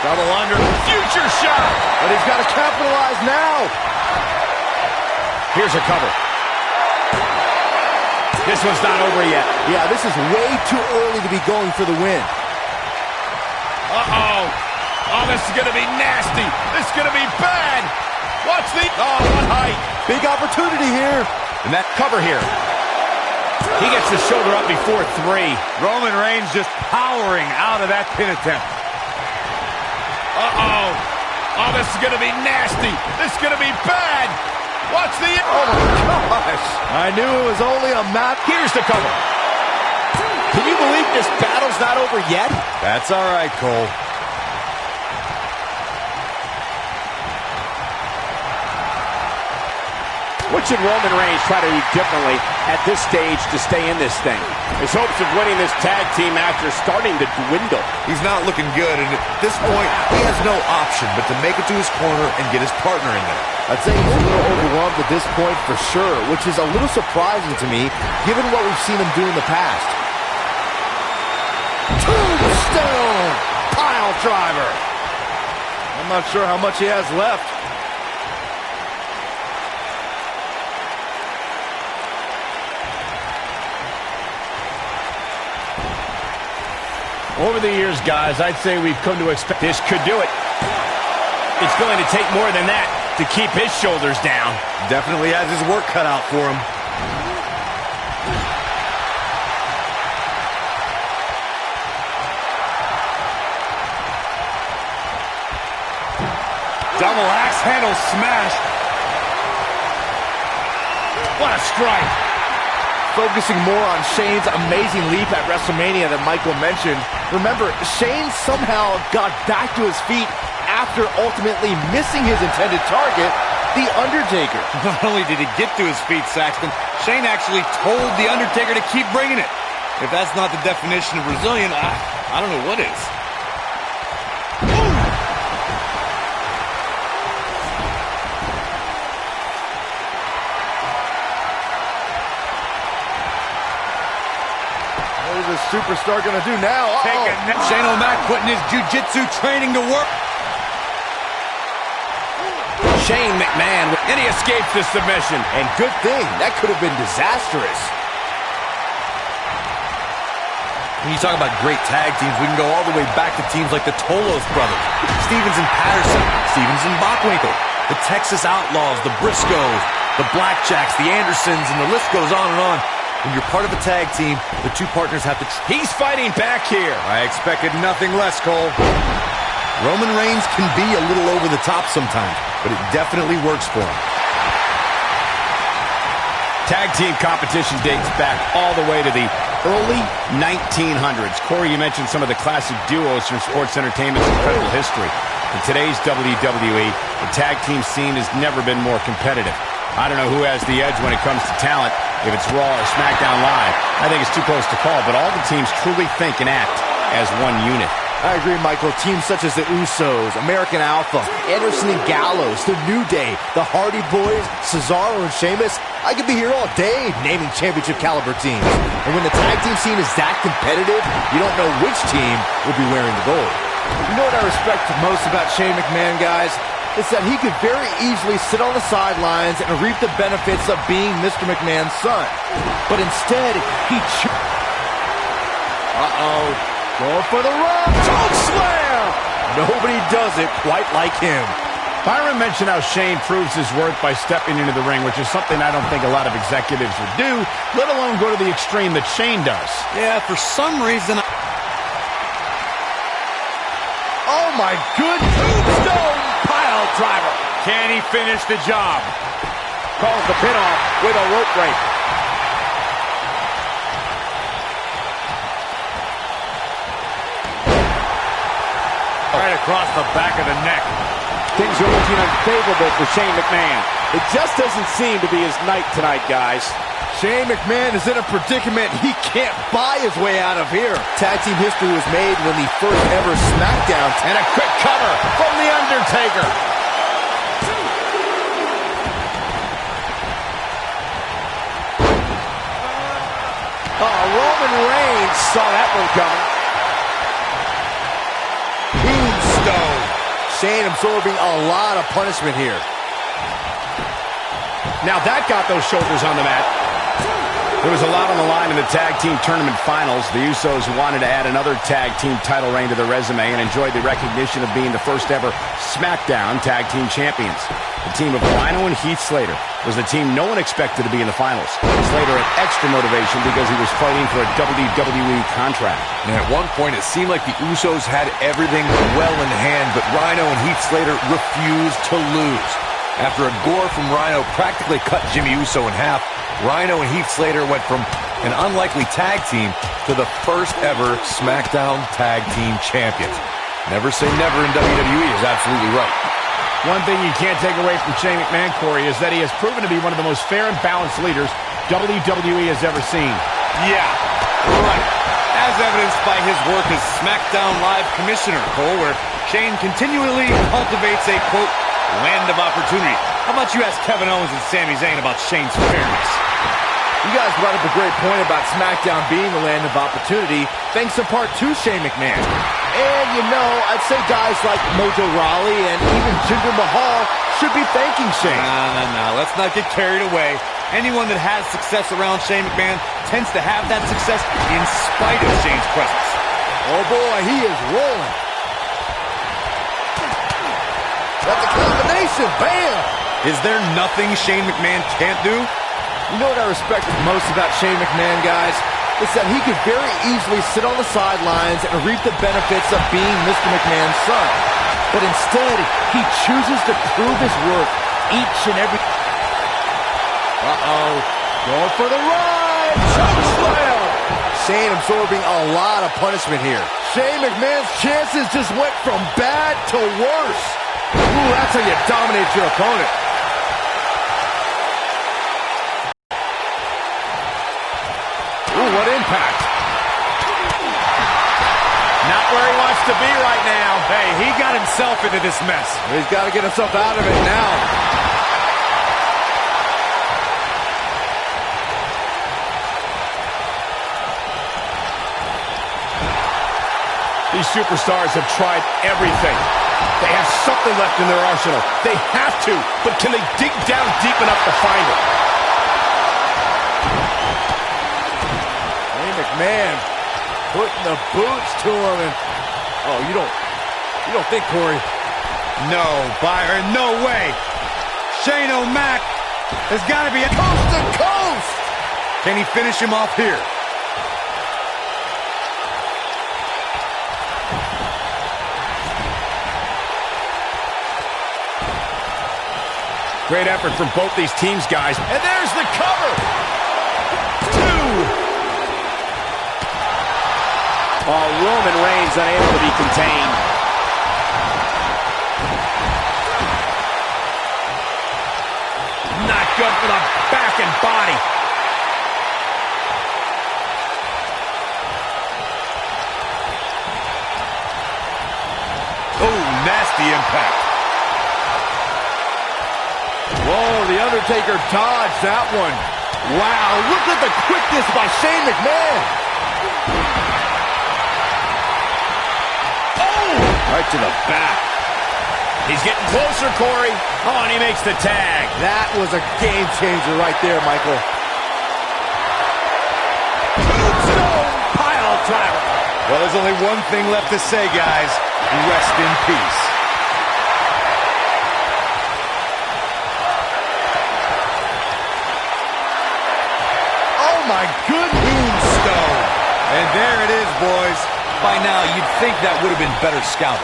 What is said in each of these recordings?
Double under, future shot. But he's got to capitalize now. Here's a cover. This one's not over yet. Yeah, this is way too early to be going for the win. Uh-oh. Oh, this is going to be nasty. This is going to be bad. Watch the... Oh, what height. Big opportunity here. And that cover here. He gets his shoulder up before 3. Roman Reigns just powering out of that pin attempt. Uh-oh. Oh, this is going to be nasty. This is going to be bad. Watch the... Oh, my gosh. I knew it was only a map. Here's the cover. Can you believe this battle's not over yet? That's all right, Cole. What should Roman Reigns try to do differently at this stage to stay in this thing? His hopes of winning this tag team match are starting to dwindle. He's not looking good, and at this point, he has no option but to make it to his corner and get his partner in there. I'd say he's a little overwhelmed at this point for sure, which is a little surprising to me, given what we've seen him do in the past. Tombstone pile driver. I'm not sure how much he has left. Over the years, guys, I'd say we've come to expect this could do it. It's going to take more than that to keep his shoulders down. Definitely has his work cut out for him. Double axe handle smash. What a strike. Focusing more on Shane's amazing leap at WrestleMania that Michael mentioned. Remember, Shane somehow got back to his feet after ultimately missing his intended target, The Undertaker. Not only did he get to his feet, Saxton, Shane actually told The Undertaker to keep bringing it. If that's not the definition of resilient, I don't know what is. What is this superstar going to do now? Shane O'Mac putting his jiu-jitsu training to work. Shane McMahon, and he escapes the submission. And good thing, that could have been disastrous. When you talk about great tag teams, we can go all the way back to teams like the Tolos brothers, Stevens and Patterson, Stevens and Bockwinkel, the Texas Outlaws, the Briscoes, the Blackjacks, the Andersons, and the list goes on and on. When you're part of a tag team, the two partners have to... He's fighting back here. I expected nothing less, Cole. Roman Reigns can be a little over the top sometimes, but it definitely works for him. Tag team competition dates back all the way to the early 1900s. Corey, you mentioned some of the classic duos from sports entertainment's incredible history. In today's WWE, the tag team scene has never been more competitive. I don't know who has the edge when it comes to talent, if it's Raw or SmackDown Live. I think it's too close to call, but all the teams truly think and act as one unit. I agree, Michael. Teams such as the Usos, American Alpha, Anderson and Gallows, The New Day, the Hardy Boys, Cesaro and Sheamus. I could be here all day naming championship caliber teams. And when the tag team scene is that competitive, you don't know which team will be wearing the gold. You know what I respect most about Shane McMahon, guys? It's that he could very easily sit on the sidelines and reap the benefits of being Mr. McMahon's son. But instead, he going for the run. Choke slam! Nobody does it quite like him. Byron mentioned how Shane proves his worth by stepping into the ring, which is something I don't think a lot of executives would do, let alone go to the extreme that Shane does. Yeah, for some reason... Oh my good tombstone pile driver. Can he finish the job? Calls the pin off with a rope break. Right across the back of the neck. Things are looking unfavorable for Shane McMahon. It just doesn't seem to be his night tonight, guys. Shane McMahon is in a predicament he can't buy his way out of here. Tag team history was made when the first ever SmackDown. And a quick cover from The Undertaker. Roman Reigns saw that one coming. Tombstone. Shane absorbing a lot of punishment here. Now that got those shoulders on the mat. There was a lot on the line in the tag team tournament finals. The Usos wanted to add another tag team title reign to their resume and enjoyed the recognition of being the first ever SmackDown tag team champions. The team of Rhino and Heath Slater was the team no one expected to be in the finals. Slater had extra motivation because he was fighting for a WWE contract. And at one point, it seemed like the Usos had everything well in hand, but Rhino and Heath Slater refused to lose. After a gore from Rhino practically cut Jimmy Uso in half, Rhino and Heath Slater went from an unlikely tag team to the first ever SmackDown Tag Team Champions. Never say never in WWE is absolutely right. One thing you can't take away from Shane McMahon, Corey, is that he has proven to be one of the most fair and balanced leaders WWE has ever seen. Yeah, right. As evidenced by his work as SmackDown Live Commissioner, Cole, where Shane continually cultivates a, quote, land of opportunity. How about you ask Kevin Owens and Sami Zayn about Shane's fairness? You guys brought up a great point about SmackDown being the land of opportunity, thanks in part to Shane McMahon. And, you know, I'd say guys like Mojo Rawley and even Jinder Mahal should be thanking Shane. No. Let's not get carried away. Anyone that has success around Shane McMahon tends to have that success in spite of Shane's presence. Oh, boy, he is rolling. That's a combination. Bam! Is there nothing Shane McMahon can't do? You know what I respect most about Shane McMahon, guys? It's that he could very easily sit on the sidelines and reap the benefits of being Mr. McMahon's son. But instead, he chooses to prove his worth each and every... Uh-oh. Going for the ride. Choke slam. Shane absorbing a lot of punishment here. Shane McMahon's chances just went from bad to worse. Ooh, that's how you dominate your opponent. Ooh, what impact. Not where he wants to be right now. Hey, he got himself into this mess. He's got to get himself out of it now. These superstars have tried everything. They have something left in their arsenal. They have to, but can they dig down deep enough to find it? McMahon putting the boots to him, and oh, you don't think, Corey? No, Byron, no way. Shane O'Mac has got to be coast to coast. Can he finish him off here? Great effort from both these teams, guys. And there's the cover. 2. Oh, Roman Reigns unable to be contained. Not good for the back and body. Oh, nasty impact. Whoa, The Undertaker dodged that one. Wow, look at the quickness by Shane McMahon. Right to the back. He's getting closer, Corey. Oh, and he makes the tag. That was a game changer right there, Michael. Tombstone pile driver. Well, there's only one thing left to say, guys. Rest in peace. Oh, my goodness. Tombstone. And there it is, boys. By now, you'd think that would have been better scouted.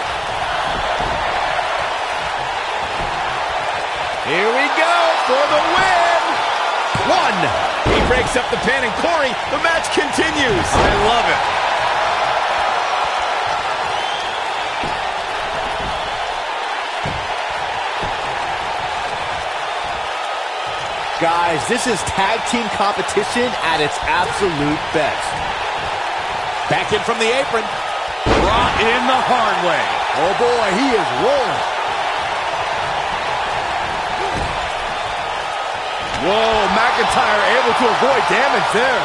Here we go for the win. 1. He breaks up the pin, and Corey, the match continues. I love it. Guys, this is tag team competition at its absolute best. Back in from the apron. Brought in the hard way. Oh, boy, he is rolling. Whoa, McIntyre able to avoid damage there.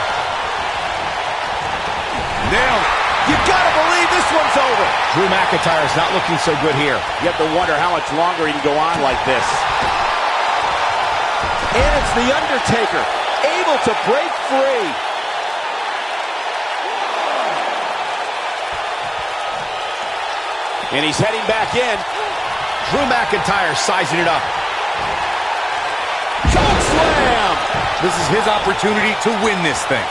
Nailed it. You gotta believe this one's over. Drew McIntyre's not looking so good here. You have to wonder how much longer he can go on like this. And it's The Undertaker, able to break free. And he's heading back in. Drew McIntyre sizing it up. Choke slam! This is his opportunity to win this thing.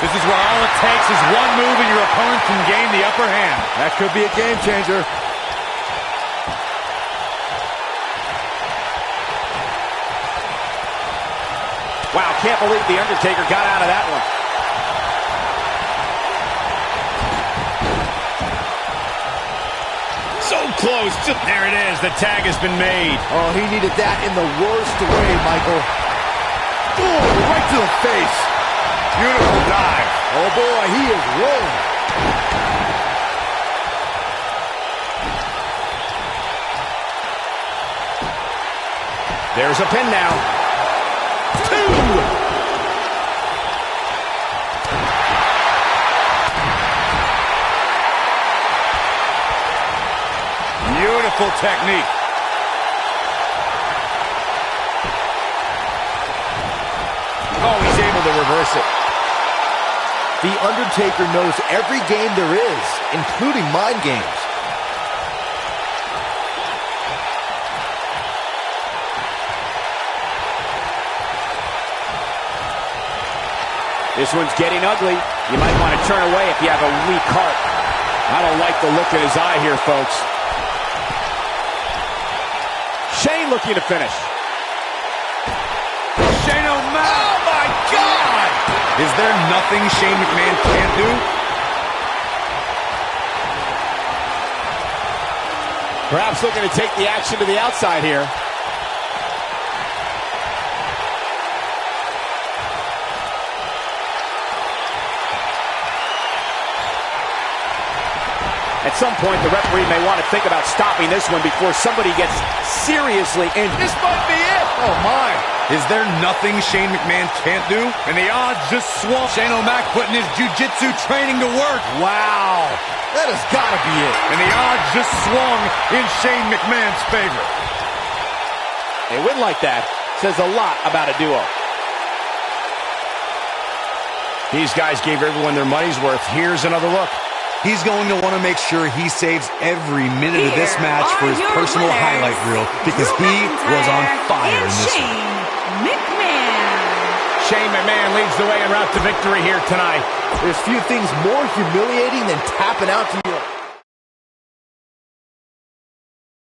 This is where all it takes is one move and your opponent can gain the upper hand. That could be a game changer. Wow, can't believe The Undertaker got out of that one. So close. There it is. The tag has been made. Oh, he needed that in the worst way, Michael. Oh, right to the face. Beautiful dive. Oh, boy, he is rolling. There's a pin now. 2. Beautiful technique. Oh, he's able to reverse it. The Undertaker knows every game there is, including mind games. This one's getting ugly. You might want to turn away if you have a weak heart. I don't like the look in his eye here, folks. Shane looking to finish. Shane O'Mac. Oh, my God! Is there nothing Shane McMahon can't do? Perhaps looking to take the action to the outside here. At some point, the referee may want to think about stopping this one before somebody gets seriously injured. This might be it. Oh, my. Is there nothing Shane McMahon can't do? And the odds just swung. Shane O'Mac putting his jiu-jitsu training to work. Wow. That has got to be it. And the odds just swung in Shane McMahon's favor. A win like that says a lot about a duo. These guys gave everyone their money's worth. Here's another look. He's going to want to make sure he saves every minute of this match for his personal highlight reel because he was on fire in this one. Shane McMahon leads the way en route to victory here tonight. There's few things more humiliating than tapping out to you.